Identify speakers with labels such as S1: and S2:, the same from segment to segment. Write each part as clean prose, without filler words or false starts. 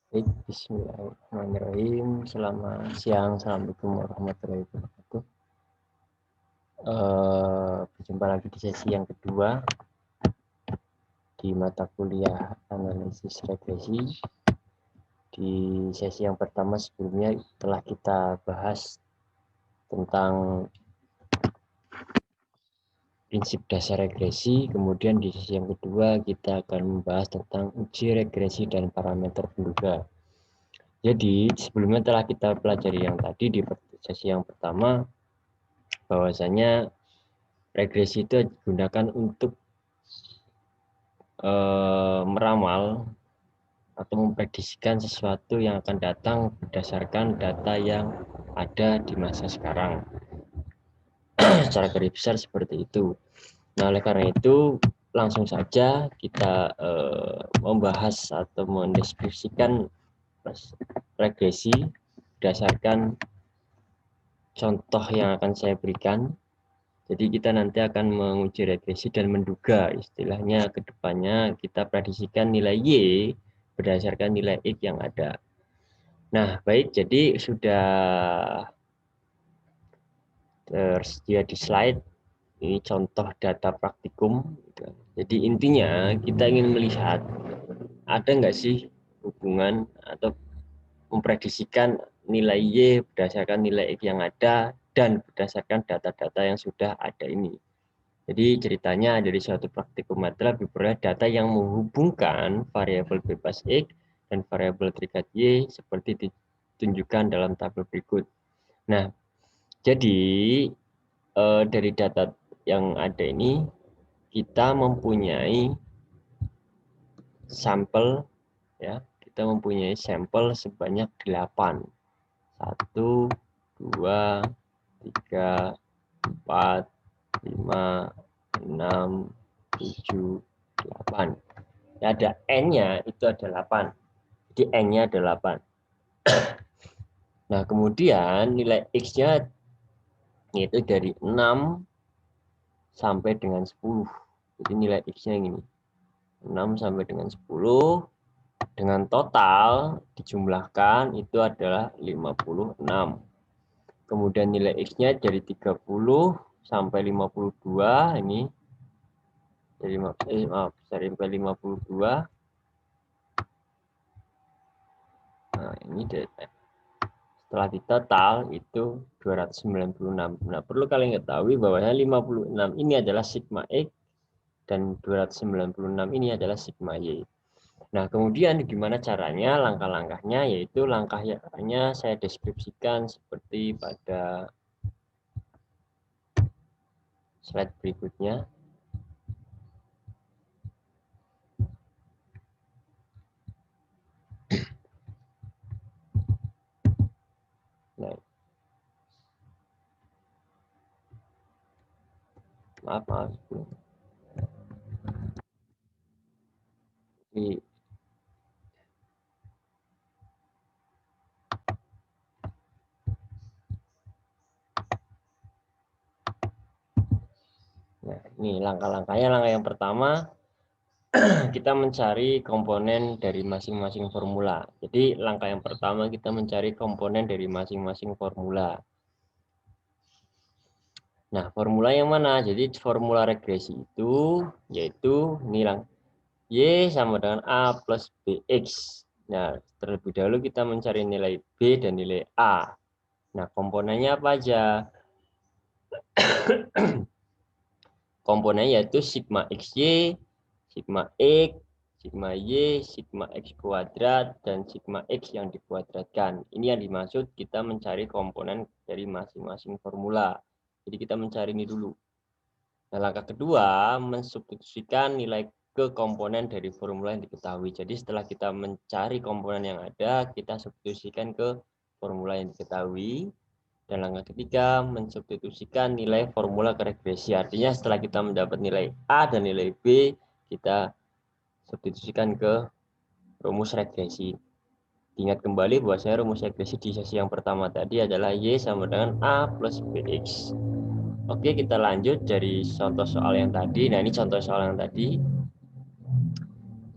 S1: Baik, bismillahirrahmanirrahim. Selamat siang, assalamualaikum warahmatullahi wabarakatuh. Berjumpa lagi di sesi yang kedua di mata kuliah analisis regresi. Di sesi yang pertama sebelumnya telah kita bahas tentang prinsip dasar regresi. Kemudian di sesi yang kedua kita akan membahas tentang uji regresi dan parameter penduga. Jadi sebelumnya telah kita pelajari yang tadi di sesi yang pertama, bahwasanya regresi itu digunakan untuk meramal atau memprediksikan sesuatu yang akan datang berdasarkan data yang ada di masa sekarang. Secara garis besar seperti itu. Nah, oleh karena itu langsung saja kita membahas atau mendeskripsikan regresi berdasarkan contoh yang akan saya berikan. Jadi kita nanti akan menguji regresi dan menduga, istilahnya ke depannya kita prediksikan nilai Y berdasarkan nilai X yang ada. Nah, baik, jadi sudah tersedia di slide, ini contoh data praktikum. Jadi intinya kita ingin melihat ada nggak sih hubungan atau memprediksikan nilai Y berdasarkan nilai X yang ada dan berdasarkan data-data yang sudah ada ini. Jadi ceritanya dari suatu praktikum adalah diperoleh data yang menghubungkan variabel bebas X dan variabel terikat Y seperti ditunjukkan dalam tabel berikut. Nah, jadi dari data yang ada ini kita mempunyai sampel, ya, kita mempunyai sampel sebanyak 8. 1, 2, 3, 4, 5, 6, 7, 8. Ada N-nya itu ada 8. Jadi N-nya ada 8. Nah, kemudian nilai X-nya itu dari 6 sampai dengan 10. Jadi nilai X-nya ini 6 sampai dengan 10. Dengan total dijumlahkan itu adalah 56. Kemudian nilai X-nya dari 30 sampai 52. Ini dari sampai 52. Nah, ini setelah ditotal itu 296. Nah, perlu kalian ketahui bahwa 56 ini adalah sigma X dan 296 ini adalah sigma Y. Nah, kemudian gimana caranya? Langkah-langkahnya yaitu langkahnya saya deskripsikan seperti pada slide berikutnya. Nah, maaf. Nah, ini langkah-langkahnya. Langkah yang pertama, kita mencari komponen dari masing-masing formula. Jadi langkah yang pertama kita mencari komponen dari masing-masing formula. Nah, formula yang mana? Jadi formula regresi itu yaitu nilai Y sama dengan A plus BX. Nah, terlebih dahulu kita mencari nilai B dan nilai A. Nah, komponennya apa aja? Komponennya yaitu sigma XY, sigma X, sigma Y, sigma X kuadrat, dan sigma X yang dikuadratkan. Ini yang dimaksud kita mencari komponen dari masing-masing formula. Jadi kita mencari ini dulu. Nah, langkah kedua, mensubstitusikan nilai ke komponen dari formula yang diketahui. Jadi setelah kita mencari komponen yang ada, kita substitusikan ke formula yang diketahui. Dan langkah ketiga, mensubstitusikan nilai formula ke regresi. Artinya setelah kita mendapat nilai A dan nilai B, kita substitusikan ke rumus regresi. Ingat kembali bahwa saya rumus regresi di sesi yang pertama tadi adalah Y sama dengan A plus BX. Oke, kita lanjut dari contoh soal yang tadi. Nah, ini contoh soal yang tadi.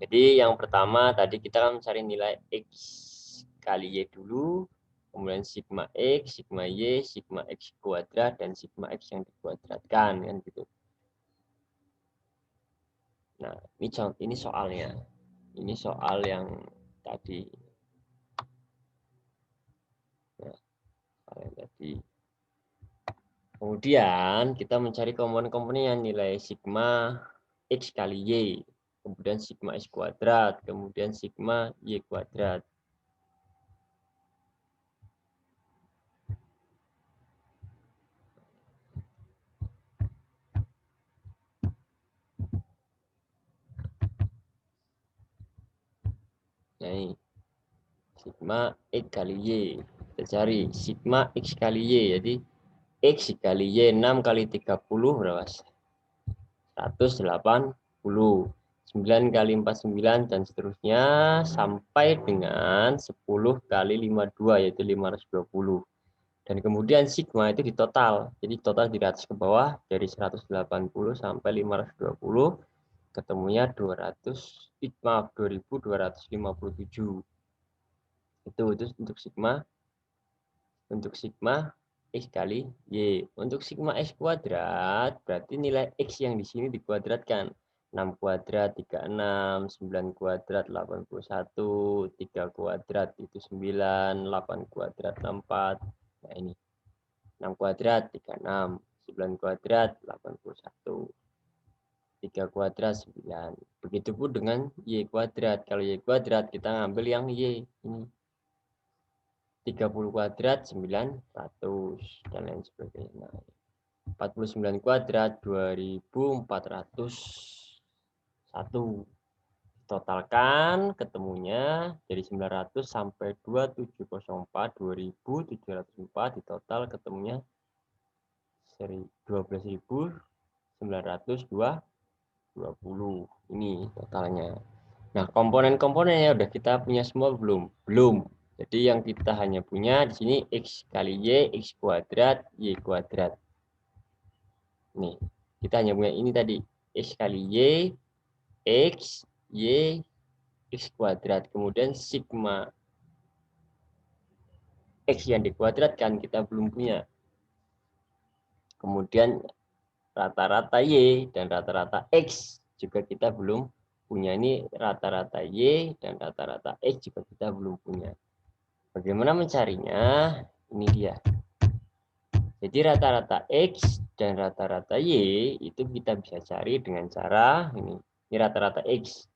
S1: Jadi yang pertama tadi kita kan mencari nilai X kali Y dulu, kemudian sigma X, sigma Y, sigma X kuadrat, dan sigma X yang dikuadratkan, kan gitu. Nah, ini soalnya. Ini soal yang tadi. Nah, soal yang tadi. Kemudian kita mencari komponen-komponen yang nilai sigma X kali Y, kemudian sigma X kuadrat, kemudian sigma Y kuadrat. Nah, ini sigma X kali Y. Kita cari sigma X kali Y. Jadi X kali Y 6 kali 30 berapa? 180. 9 kali 49 dan seterusnya sampai dengan 10 kali 52 yaitu 520. Dan kemudian sigma itu di total. Jadi total di atas ke bawah dari 180 sampai 520 ketemunya 2257. Itu untuk sigma X kali Y. Untuk sigma X kuadrat, berarti nilai X yang di sini dikuadratkan. 6 kuadrat, 36, 9 kuadrat, 81, 3 kuadrat, itu 9, 8 kuadrat, 64. Nah ini, 6 kuadrat, 36, 9 kuadrat, 81, 3 kuadrat, 9. Begitupun dengan Y kuadrat. Kalau Y kuadrat, kita ngambil yang Y. Ini 30 kuadrat 900 dan lain sebagainya. 49 kuadrat 2401. Totalkan ketemunya dari 900 sampai 2704 2704 di total ketemunya 12.920. Ini totalnya. Nah, komponen-komponennya udah kita punya semua belum? Belum. Jadi yang kita hanya punya di sini X kali Y, X kuadrat, Y kuadrat. Nih, kita hanya punya ini tadi. X kali Y, X, Y, X kuadrat. Kemudian sigma X yang dikuadratkan kita belum punya. Kemudian rata-rata Y dan rata-rata X juga kita belum punya. Ini rata-rata Y dan rata-rata X juga kita belum punya. Bagaimana mencarinya? Ini dia. Jadi rata-rata X dan rata-rata Y itu kita bisa cari dengan cara ini. Ini rata-rata X.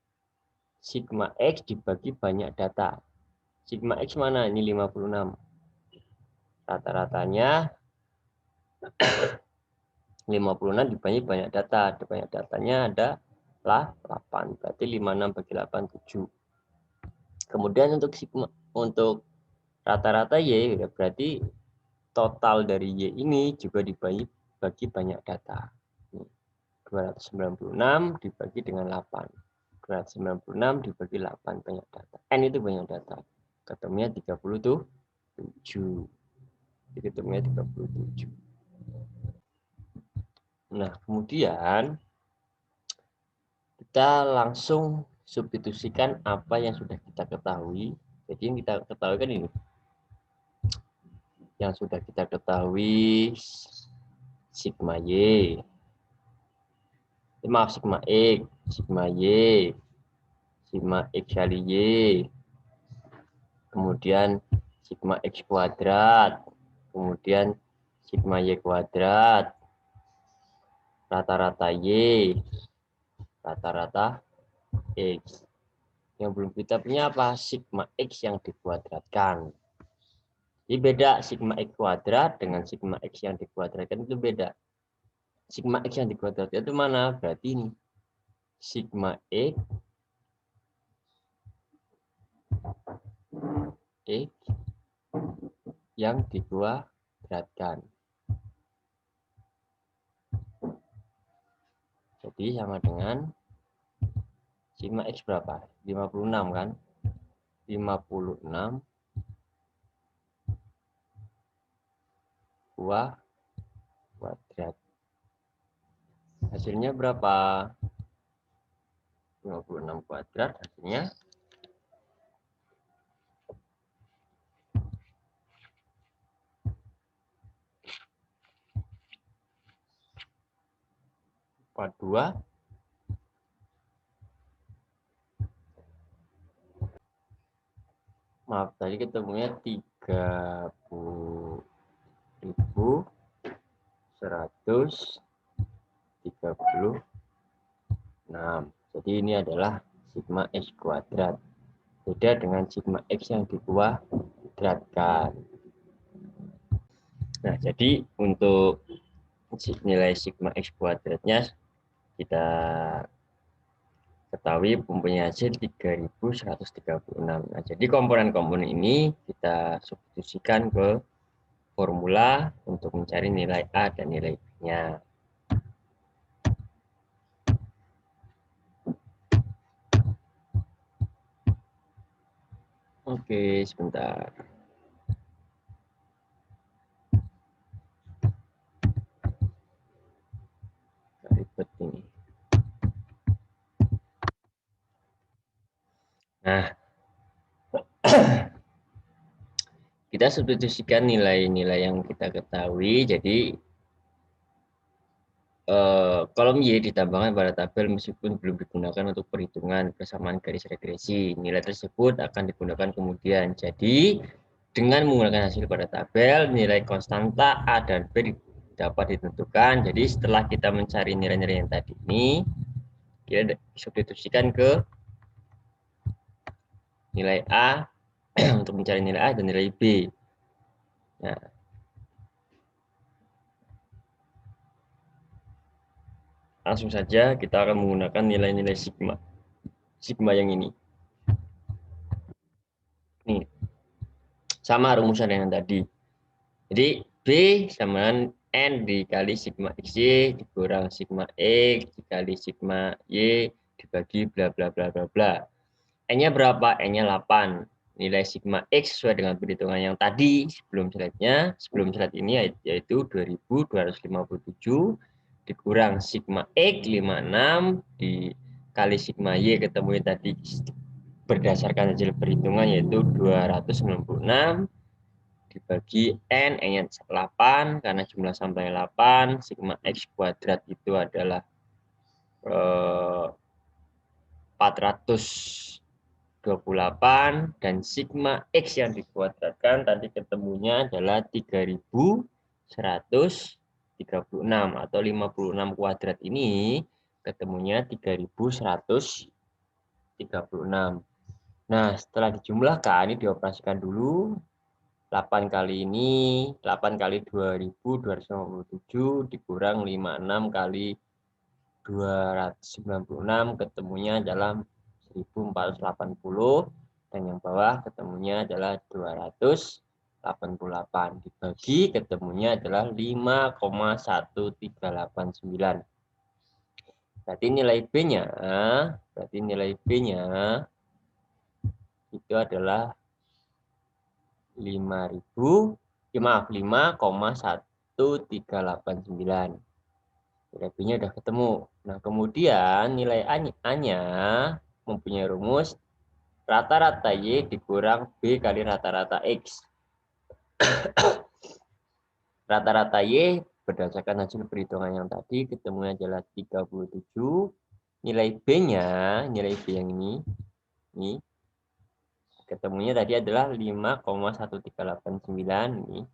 S1: Sigma X dibagi banyak data. Sigma X mana? Ini 56. Rata-ratanya 56 dibagi banyak data. Banyak datanya adalah 8. Berarti 56 bagi 8, 7. Kemudian untuk rata-rata Y berarti total dari Y ini juga dibagi banyak data. 296 dibagi dengan 8. 296 dibagi 8 banyak data. N itu banyak data. Ketemunya 37. Ketemunya 37. Nah, kemudian kita langsung substitusikan apa yang sudah kita ketahui. Jadi yang kita ketahui kan ini. Yang sudah kita ketahui sigma Y. Maaf, sigma X, sigma Y, sigma X kali Y, kemudian sigma X kuadrat, kemudian sigma Y kuadrat, rata-rata Y, rata-rata X. Yang belum kita punya apa? Sigma X yang dikuadratkan. Jadi beda sigma X kuadrat dengan sigma X yang dikuadratkan itu beda. Sigma X yang dikuadratkan itu mana? Berarti ini. Sigma X yang dikuadratkan. Jadi sama dengan sigma X berapa? 56 kan? 56 kuadrat. Hasilnya berapa? 56 kuadrat hasilnya 42. Maaf, tadi ketemunya 30.136. Jadi ini adalah sigma X kuadrat. Beda dengan sigma X yang dikuadratkan. Nah, jadi untuk nilai sigma X kuadratnya kita ketahui mempunyai hasil 3136. Nah, jadi komponen-komponen ini kita substitusikan ke formula untuk mencari nilai A dan nilai B-nya. Oke, sebentar. Ribet ini. Nah, kita substitusikan nilai-nilai yang kita ketahui. Jadi kolom Y ditambahkan pada tabel meskipun belum digunakan untuk perhitungan persamaan garis regresi. Nilai tersebut akan digunakan kemudian. Jadi dengan menggunakan hasil pada tabel, nilai konstanta A dan B dapat ditentukan. Jadi setelah kita mencari nilai-nilai yang tadi ini, kita substitusikan ke nilai A untuk mencari nilai A dan nilai B. Nah, langsung saja kita akan menggunakan nilai-nilai sigma yang ini. Nih, sama rumusan yang tadi. Jadi B sama dengan N dikali sigma XY dikurang sigma X dikali sigma Y dibagi bla bla bla bla bla. N-nya berapa? N-nya 8. Nilai sigma X sesuai dengan perhitungan yang tadi sebelum slide ini yaitu 2257 dikurang sigma X 56 dikali sigma Y ketemu tadi berdasarkan hasil perhitungan yaitu 296 dibagi N, N-nya 8, karena jumlah sampelnya 8, sigma X kuadrat itu adalah 428, dan sigma X yang dikuadratkan tadi ketemunya adalah 3136, atau 56 kuadrat ini ketemunya 3136. Nah, setelah dijumlahkan, ini dioperasikan dulu. 8 kali ini, 8 kali 2257 dikurang 56 kali 296 ketemunya adalah 1480, dan yang bawah ketemunya adalah 288 dibagi ketemunya adalah 5,1389. Berarti nilai B-nya itu adalah 5,1389. Nilai B-nya udah ketemu. Nah, kemudian nilai A-nya mempunyai rumus rata-rata Y dikurang B kali rata-rata X. Rata-rata Y berdasarkan hasil perhitungan yang tadi ketemunya adalah 37. Nilai B-nya, nilai B yang ini ketemunya tadi adalah 5,1389 nih.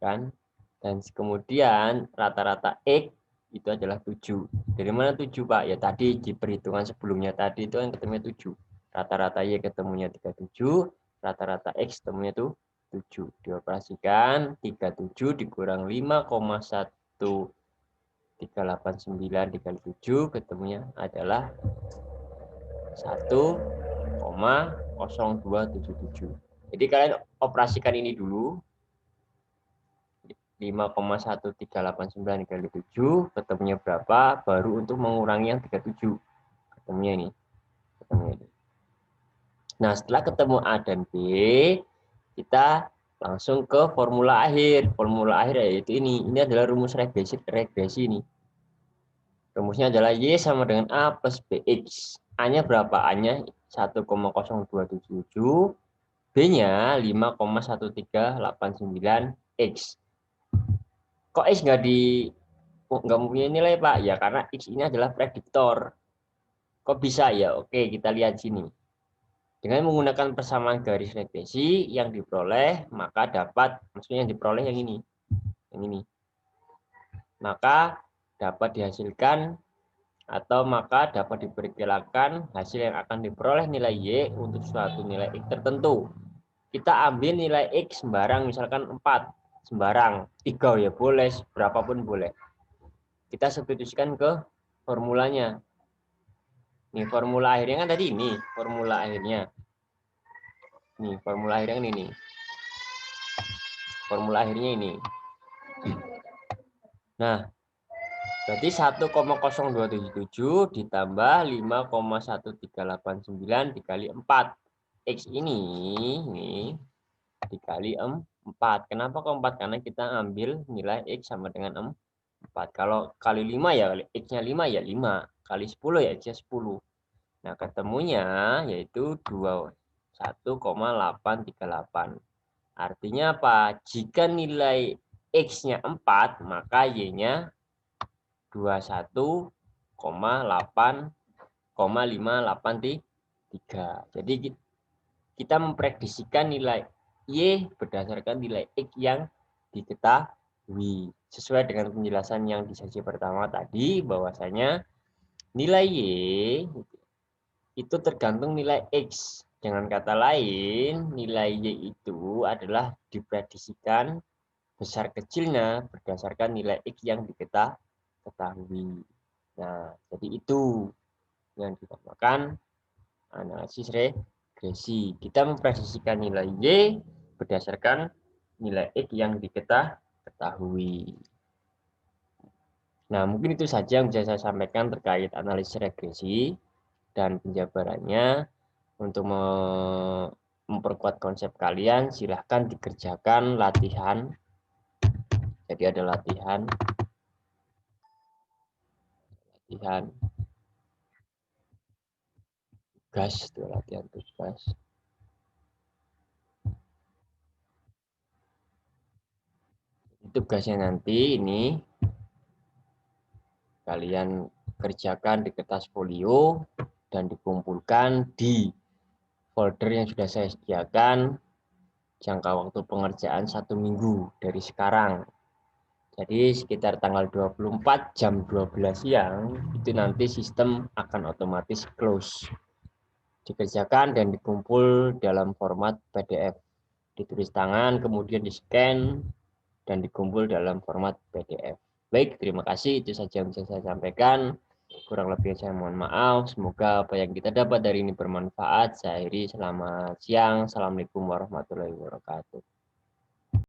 S1: Kan? Dan kemudian rata-rata X itu adalah 7. Dari mana 7, Pak? Ya tadi di perhitungan sebelumnya tadi itu yang ketemunya 7. Rata-rata Y ketemunya 37, rata-rata X ketemunya itu 7. Dioperasikan 37 dikurang 5,1389 dikali 7 ketemunya adalah 1,0277. Jadi kalian operasikan ini dulu. 5,1389 dikali 7 ketemunya berapa, baru untuk mengurangi yang 37 ketemunya ini. Nah, setelah ketemu A dan B, kita langsung ke formula akhir. Formula akhir yaitu ini adalah rumus regresi ini. Rumusnya adalah Y sama dengan A plus BX. A-nya berapa? A-nya 1,0277, B-nya 5,1389 X. Kok X nggak mempunyai nilai, Pak? Ya, karena X ini adalah prediktor. Kok bisa ya? Oke, kita lihat sini. Dengan menggunakan persamaan garis regresi yang diperoleh, maka maksudnya yang diperoleh yang ini. Yang ini. Maka dapat dihasilkan atau maka dapat diperkirakan hasil yang akan diperoleh nilai Y untuk suatu nilai X tertentu. Kita ambil nilai X sembarang, misalkan 4, sembarang, 3 ya boleh, berapapun boleh. Kita substitusikan ke formulanya. Nih, formula akhirnya kan tadi ini, formula akhirnya. Nih, formula akhirnya kan ini. Formula akhirnya ini. Nah, berarti 1,0277 ditambah 5,1389 dikali 4. X ini dikali 4. Kenapa kok 4? Karena kita ambil nilai X sama dengan 4. Kalau kali 5 ya, X-nya 5 ya 5. Kali 10 ya X-nya 10. Nah, ketemunya yaitu 21,838. Artinya apa? Jika nilai X-nya 4, maka Y-nya 21,583. Jadi kita memprediksikan nilai Y berdasarkan nilai X yang diketahui. Sesuai dengan penjelasan yang di sesi pertama tadi, bahwasanya nilai Y itu tergantung nilai X. Dengan kata lain, nilai Y itu adalah diprediksikan besar kecilnya berdasarkan nilai X yang diketahui. Nah, jadi itu yang dinamakan analisis regresi. Kita memprediksikan nilai Y berdasarkan nilai X yang diketahui. Nah, mungkin itu saja yang bisa saya sampaikan terkait analisis regresi dan penjabarannya. Untuk memperkuat konsep kalian, silahkan dikerjakan latihan. Jadi ada latihan tugas, itu latihan tugas. Tugasnya nanti ini kalian kerjakan di kertas folio dan dikumpulkan di folder yang sudah saya sediakan. Jangka waktu pengerjaan 1 minggu dari sekarang. Jadi sekitar tanggal 24 jam 12 siang itu nanti sistem akan otomatis close. Dikerjakan dan dikumpul dalam format PDF. Ditulis tangan, kemudian di-scan dan dikumpul dalam format PDF. Baik, terima kasih. Itu saja yang bisa saya sampaikan. Kurang lebih saya mohon maaf. Semoga apa yang kita dapat dari ini bermanfaat. Saya akhiri. Selamat siang. Assalamualaikum warahmatullahi wabarakatuh.